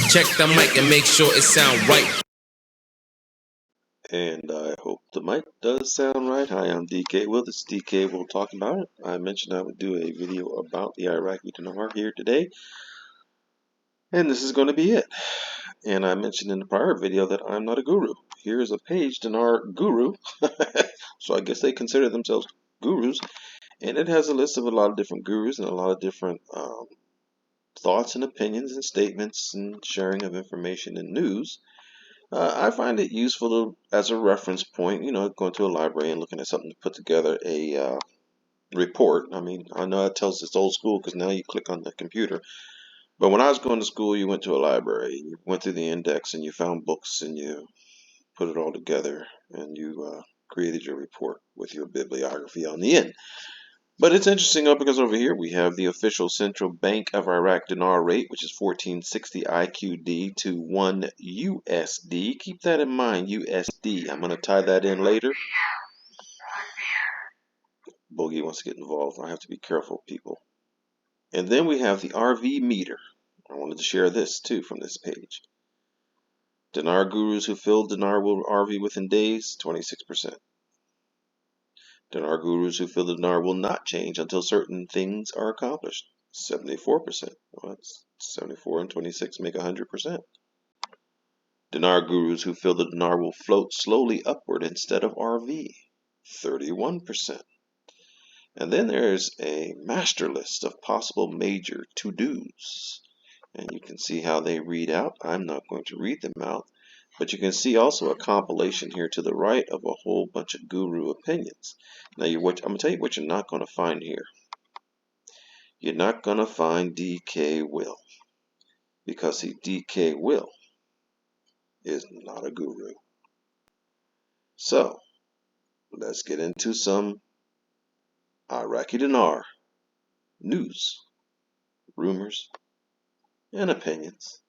Check the mic and make sure it sound right. And I hope the mic does sound right. Hi, I'm DK. Well, this is DK. We'll talk about it. I mentioned I would do a video about the Iraqi dinar here today, and this is going to be it. And I mentioned in the prior video that I'm not a guru. Here's a page, Dinar Guru. So I guess they consider themselves gurus. And it has a list of a lot of different gurus and a lot of different thoughts and opinions and statements and sharing of information and news. I find it useful as a reference point, going to a library and looking at something to put together a report. I mean, I know that tells it's old school because now you click on the computer. But when I was going to school, you went to a library, you went through the index and you found books and you put it all together and you created your report with your bibliography on the end. But it's interesting because over here we have the official Central Bank of Iraq dinar rate, which is 1460 IQD to 1 USD. Keep that in mind, USD. I'm going to tie that in later. Bogey wants to get involved. I have to be careful, people. And then we have the RV meter. I wanted to share this too from this page. Dinar gurus who fill dinar will RV within days, 26%. Dinar gurus who fill the dinar will not change until certain things are accomplished. 74%. Well, that's 74 and 26 make 100%. Dinar gurus who fill the dinar will float slowly upward instead of RV. 31%. And then there's a master list of possible major to-dos. And you can see how they read out. I'm not going to read them out. But you can see also a compilation here to the right of a whole bunch of guru opinions. Now, I'm going to tell you what you're not going to find here. You're not going to find DK Will. Because see, DK Will is not a guru. So, let's get into some Iraqi dinar news, rumors, and opinions.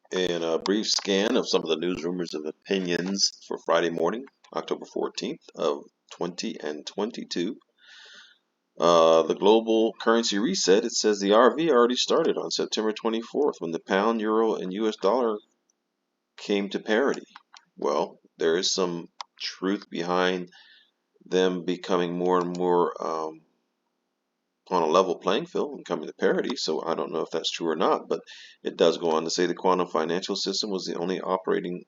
And a brief scan of some of the news, rumors, and opinions for Friday morning, October 14th of 2022. The global currency reset, it says the RV already started on September 24th when the pound, euro, and US dollar came to parity. Well, there is some truth behind them becoming more and more on a level playing field and coming to parity, so I don't know if that's true or not, but it does go on to say the quantum financial system was the only operating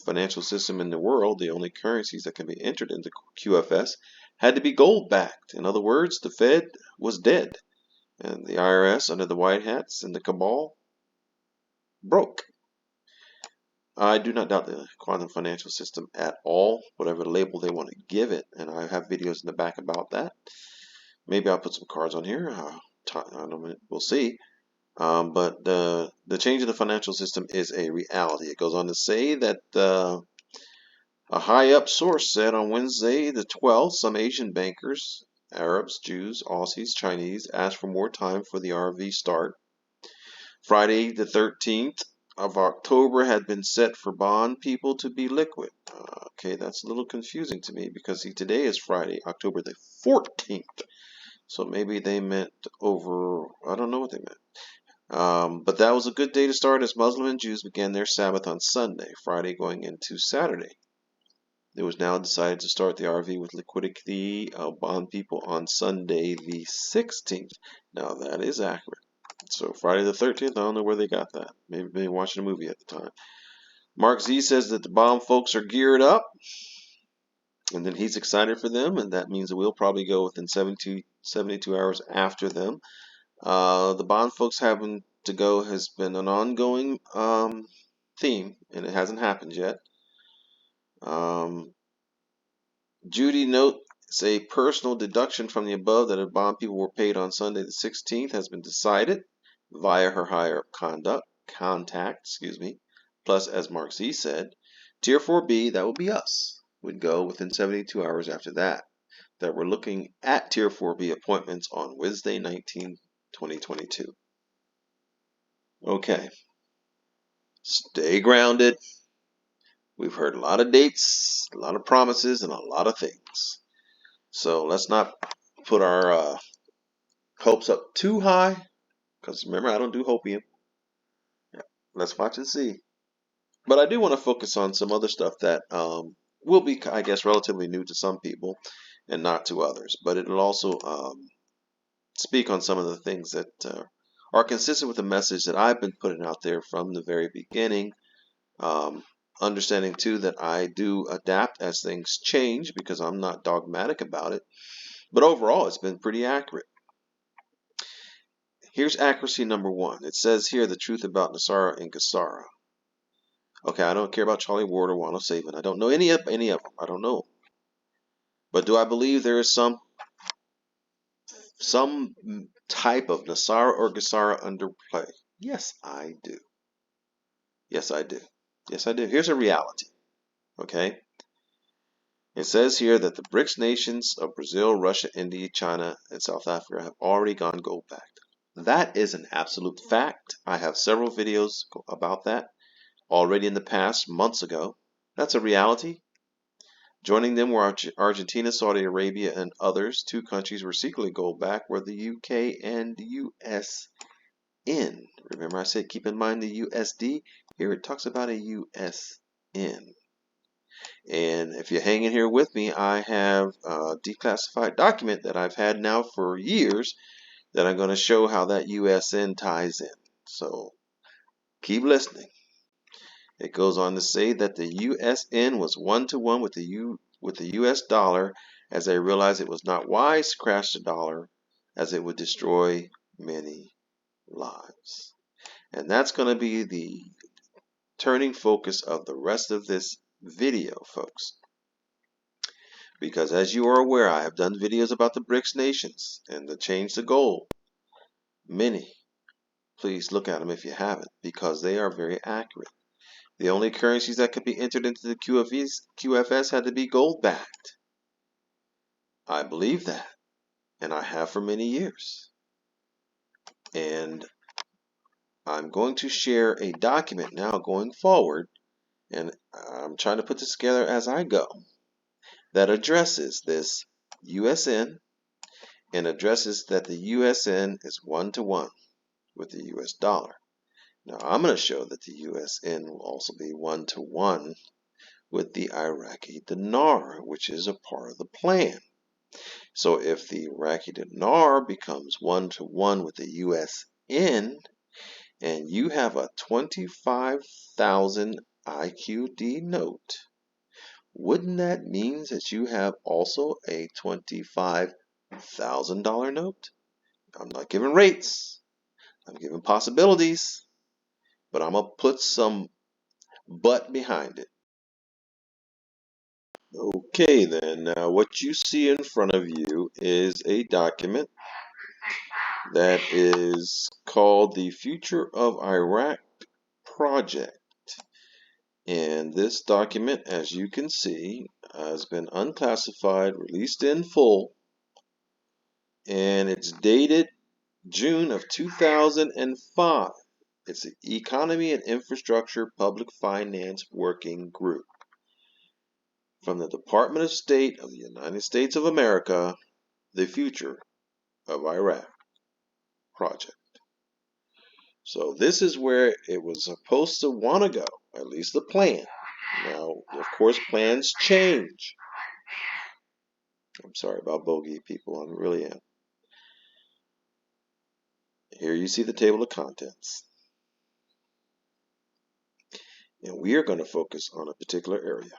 financial system in the world. The only currencies that can be entered into QFS had to be gold backed. In other words, the Fed was dead, and the IRS under the white hats and the cabal broke. I do not doubt the quantum financial system at all, whatever label they want to give it, and I have videos in the back about that. Maybe I'll put some cards on here. I don't know, we'll see. But the change in the financial system is a reality. It goes on to say that a high-up source said on Wednesday the 12th, some Asian bankers, Arabs, Jews, Aussies, Chinese, asked for more time for the RV start. Friday the 13th of October had been set for bond people to be liquid. Okay, that's a little confusing to me because see, today is Friday, October the 14th. So maybe they meant over, I don't know what they meant. But that was a good day to start as Muslim and Jews began their Sabbath on Sunday, Friday going into Saturday. It was now decided to start the RV with liquidity of bond people on Sunday the 16th. Now that is accurate. So Friday the 13th, I don't know where they got that. Maybe they were watching a movie at the time. Mark Z says that the bond folks are geared up. And then he's excited for them, and that means that we'll probably go within 72 hours after them. The bond folks having to go has been an ongoing theme, and it hasn't happened yet. Judy notes a personal deduction from the above that if bond people were paid on Sunday the 16th has been decided via her higher contact, Plus, as Mark Z said, Tier 4B, that will be us, would go within 72 hours after that. That we're looking at Tier 4B appointments on Wednesday 19, 2022. Okay. Stay grounded. We've heard a lot of dates, a lot of promises, and a lot of things. So let's not put our hopes up too high, because remember, I don't do hopium. Let's watch and see. But I do want to focus on some other stuff that will be, I guess, relatively new to some people and not to others. But it'll also speak on some of the things that are consistent with the message that I've been putting out there from the very beginning. Understanding too that I do adapt as things change because I'm not dogmatic about it. But overall, it's been pretty accurate. Here's accuracy number one. It says here the truth about Nasara and Gassara. Okay, I don't care about Charlie Ward or Juan Saban. I don't know any of them. I don't know. But do I believe there is some type of Nasara or Gassara underplay? Yes, I do. Yes, I do. Yes, I do. Here's a reality. Okay? It says here that the BRICS nations of Brazil, Russia, India, China, and South Africa have already gone gold-backed. That is an absolute fact. I have several videos about that already in the past, months ago. That's a reality. Joining them were Argentina, Saudi Arabia, and others. Two countries were secretly gold-backed were the UK and USN. Remember I said keep in mind the USD? Here it talks about a USN. And if you're hanging here with me, I have a declassified document that I've had now for years that I'm going to show how that USN ties in. So keep listening. It goes on to say that the USN was 1-to-1 with the US dollar, as they realized it was not wise to crash the dollar, as it would destroy many lives. And that's going to be the turning focus of the rest of this video, folks. Because as you are aware, I have done videos about the BRICS nations and the change the gold. Many. Please look at them if you haven't, because they are very accurate. The only currencies that could be entered into the QFS had to be gold-backed. I believe that, and I have for many years. And I'm going to share a document now going forward, and I'm trying to put this together as I go, that addresses this USN and addresses that the USN is 1-to-1 with the US dollar. Now I'm going to show that the USN will also be 1-to-1 with the Iraqi dinar, which is a part of the plan. So if the Iraqi dinar becomes 1-to-1 with the USN, and you have a 25,000 IQD note, wouldn't that mean that you have also a $25,000 note? I'm not giving rates. I'm giving possibilities. But I'm going to put some but behind it. Okay then, now what you see in front of you is a document that is called the Future of Iraq Project. And this document, as you can see, has been unclassified, released in full, and it's dated June of 2005. It's the Economy and Infrastructure Public Finance Working Group from the Department of State of the United States of America, the Future of Iraq Project. So this is where it was supposed to want to go, at least the plan. Now, of course, plans change. I'm sorry about bogey, people. I really am. Here you see the table of contents. And we are going to focus on a particular area.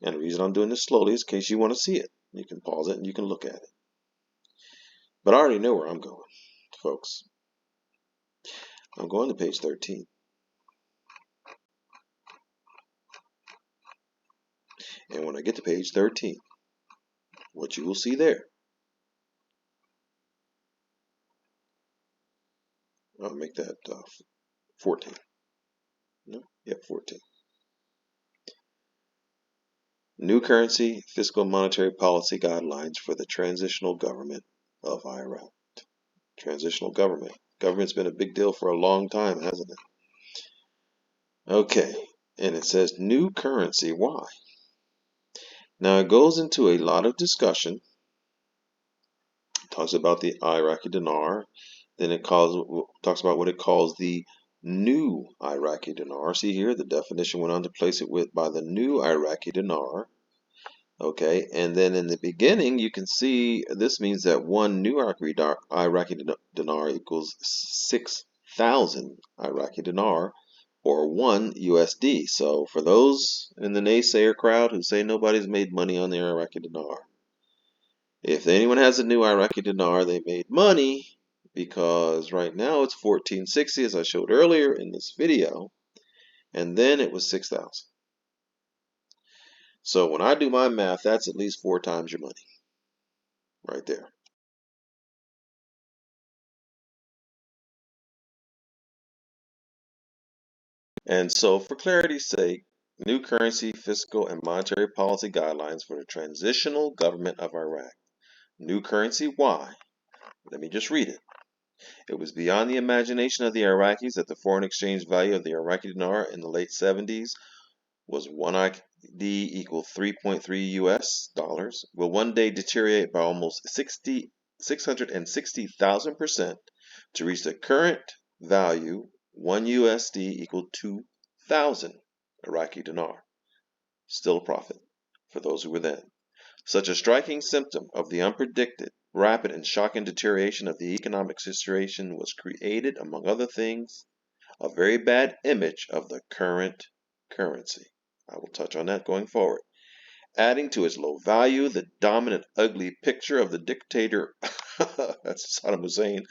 And the reason I'm doing this slowly is in case you want to see it. You can pause it and you can look at it. But I already know where I'm going, folks. I'm going to page 13. And when I get to page 13, what you will see there, I'll make that 14. No? Yeah, 14. New currency, fiscal monetary policy guidelines for the transitional government of Iraq. Transitional government. Government's been a big deal for a long time, hasn't it? Okay, and it says new currency. Why? Now it goes into a lot of discussion. It talks about the Iraqi dinar. Then it talks about what it calls the new Iraqi dinar. See here, the definition went on to place it by the new Iraqi dinar. Okay, and then in the beginning, you can see this means that one new Iraqi dinar equals 6,000 Iraqi dinar, or 1 USD. So for those in the naysayer crowd who say nobody's made money on the Iraqi dinar, if anyone has a new Iraqi dinar, they made money, because right now it's 1460, as I showed earlier in this video, and then it was 6,000. So when I do my math, that's at least 4 times your money right there. And so, for clarity's sake, new currency, fiscal, and monetary policy guidelines for the transitional government of Iraq. New currency, why? Let me just read it. It was beyond the imagination of the Iraqis that the foreign exchange value of the Iraqi dinar in the late 70s was 1 ID equal 3.3 US dollars, will one day deteriorate by almost 660,000% to reach the current value 1 USD equal 2,000 Iraqi dinar. Still a profit for those who were then. Such a striking symptom of the unpredicted, rapid, and shocking deterioration of the economic situation was created, among other things, a very bad image of the current currency. I will touch on that going forward. Adding to its low value, the dominant ugly picture of the dictator, that's Saddam Hussein,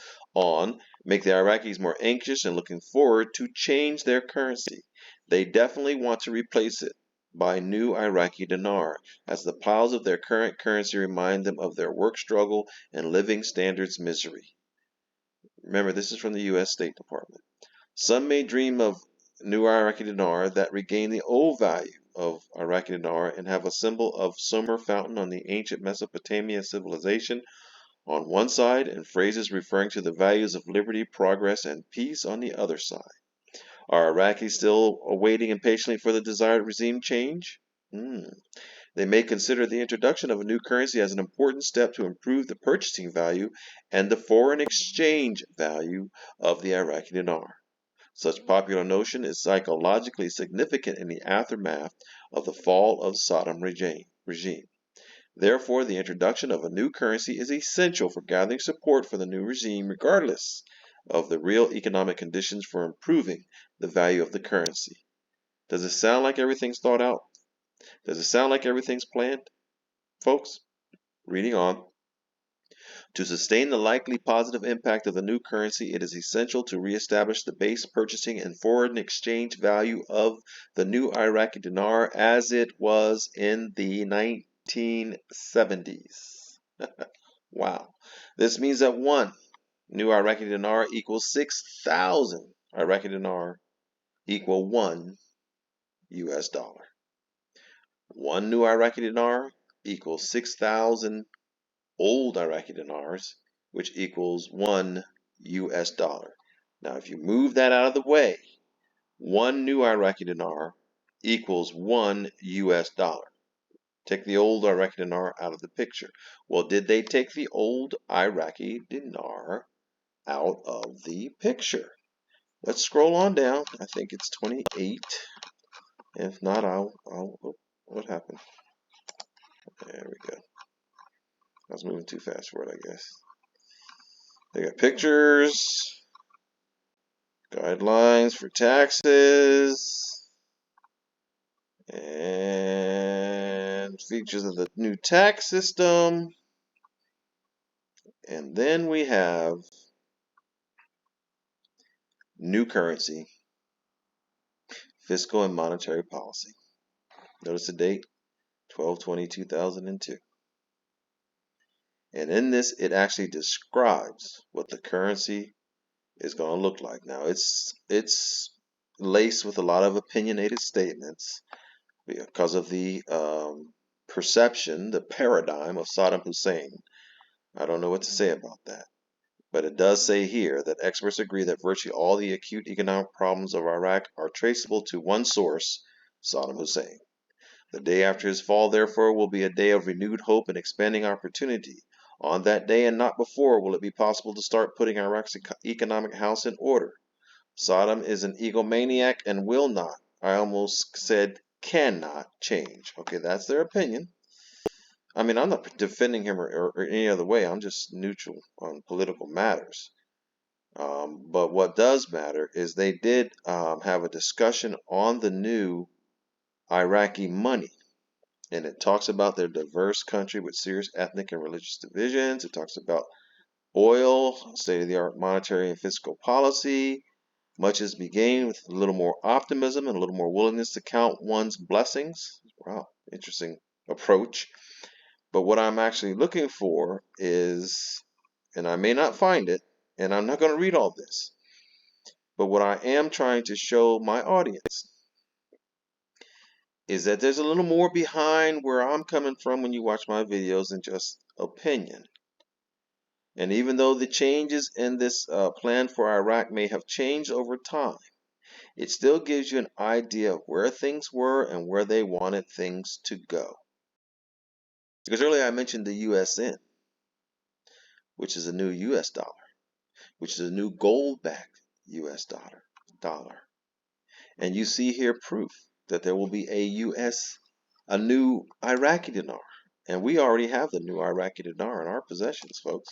make the Iraqis more anxious and looking forward to change their currency. They definitely want to replace it by new Iraqi dinar, as the piles of their current currency remind them of their work struggle and living standards misery. Remember, this is from the U.S. State Department. Some may dream of new Iraqi dinar that regain the old value of Iraqi dinar and have a symbol of Sumer fountain on the ancient Mesopotamia civilization on one side and phrases referring to the values of liberty, progress, and peace on the other side. Are Iraqis still awaiting impatiently for the desired regime change? They may consider the introduction of a new currency as an important step to improve the purchasing value and the foreign exchange value of the Iraqi dinar. Such popular notion is psychologically significant in the aftermath of the fall of Saddam regime. Therefore, the introduction of a new currency is essential for gathering support for the new regime, regardless of the real economic conditions for improving the value of the currency. Does it sound like everything's thought out? Does it sound like everything's planned? Folks, reading on. To sustain the likely positive impact of the new currency, it is essential to reestablish the base purchasing and foreign exchange value of the new Iraqi dinar as it was in the 1970s. Wow. This means that one new Iraqi dinar equals 6,000 Iraqi dinar equal 1 US dollar. One new Iraqi dinar equals 6,000 old Iraqi dinars, which equals 1 US dollar. Now, if you move that out of the way, one new Iraqi dinar equals 1 US dollar. Take the old Iraqi dinar out of the picture. Well, did they take the old Iraqi dinar out of the picture? Let's scroll on down. I think it's 28. If not, what happened? There we go. I was moving too fast for it, I guess. They got pictures, guidelines for taxes, and features of the new tax system. And then we have new currency, fiscal and monetary policy. Notice the date, 12/20/2002. And in this, it actually describes what the currency is going to look like. Now, it's laced with a lot of opinionated statements because of the perception, the paradigm of Saddam Hussein. I don't know what to say about that. But it does say here that experts agree that virtually all the acute economic problems of Iraq are traceable to one source, Saddam Hussein. The day after his fall, therefore, will be a day of renewed hope and expanding opportunity. On that day and not before will it be possible to start putting Iraq's economic house in order. Saddam is an egomaniac and will not, I almost said cannot change. Okay, that's their opinion. I mean, I'm not defending him or any other way. I'm just neutral on political matters. But what does matter is they did have a discussion on the new Iraqi money. And it talks about their diverse country with serious ethnic and religious divisions. It talks about oil, state-of-the-art monetary and fiscal policy. Much is be gained with a little more optimism and a little more willingness to count one's blessings. Wow, interesting approach. But what I'm actually looking for is, and I may not find it, and I'm not going to read all this, but what I am trying to show my audience is that there's a little more behind where I'm coming from when you watch my videos than just opinion. And even though the changes in this plan for Iraq may have changed over time, it still gives you an idea of where things were and where they wanted things to go. Because earlier I mentioned the USN, which is a new US dollar, which is a new gold-backed US dollar. And you see here proof that there will be a new Iraqi dinar. And we already have the new Iraqi dinar in our possessions, folks.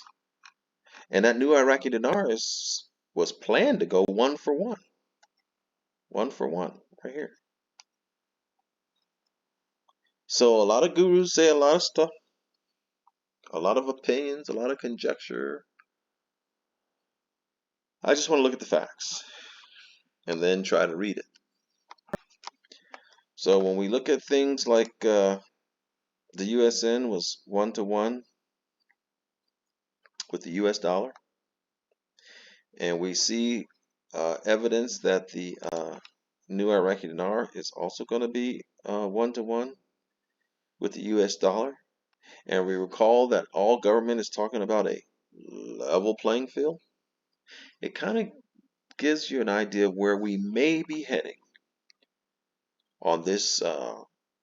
And that new Iraqi dinar was planned to go 1-for-1. 1-for-1, right here. So a lot of gurus say a lot of stuff, a lot of opinions, a lot of conjecture. I just want to look at the facts and then try to read it. So when we look at things like the USN was 1-to-1 with the US dollar, and we see evidence that the new Iraqi dinar is also going to be 1-to-1 with the US dollar. And we recall that all government is talking about a level playing field. It kind of gives you an idea of where we may be heading on this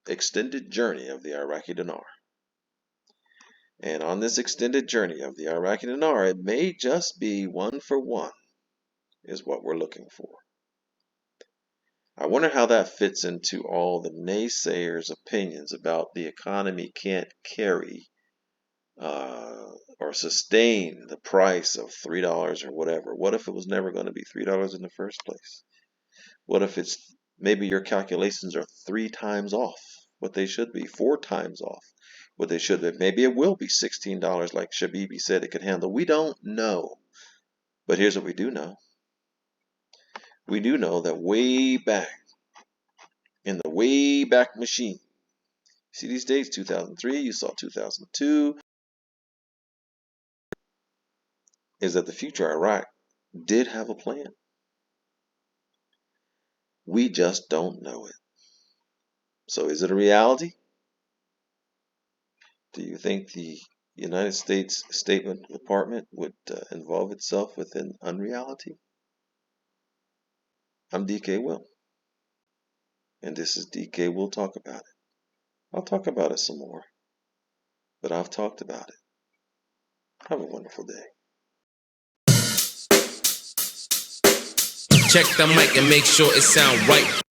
extended journey of the Iraqi dinar. And on this extended journey of the Iraqi dinar, it may just be 1-for-1 is what we're looking for. I wonder how that fits into all the naysayers' opinions about the economy can't carry or sustain the price of $3 or whatever. What if it was never going to be $3 in the first place? What if it's maybe your calculations are 3 times off what they should be, 4 times off what they should be? Maybe it will be $16 like Shabibi said it could handle. We don't know. But here's what we do know. We do know that way back, in the way back machine, see these dates, 2003, you saw 2002, is that the future Iraq did have a plan. We just don't know it. So is it a reality? Do you think the United States State Department would involve itself with an unreality? I'm DK Will, and this is DK Will Talk About It. I'll talk about it some more, but I've talked about it. Have a wonderful day. Check the mic and make sure it sound right.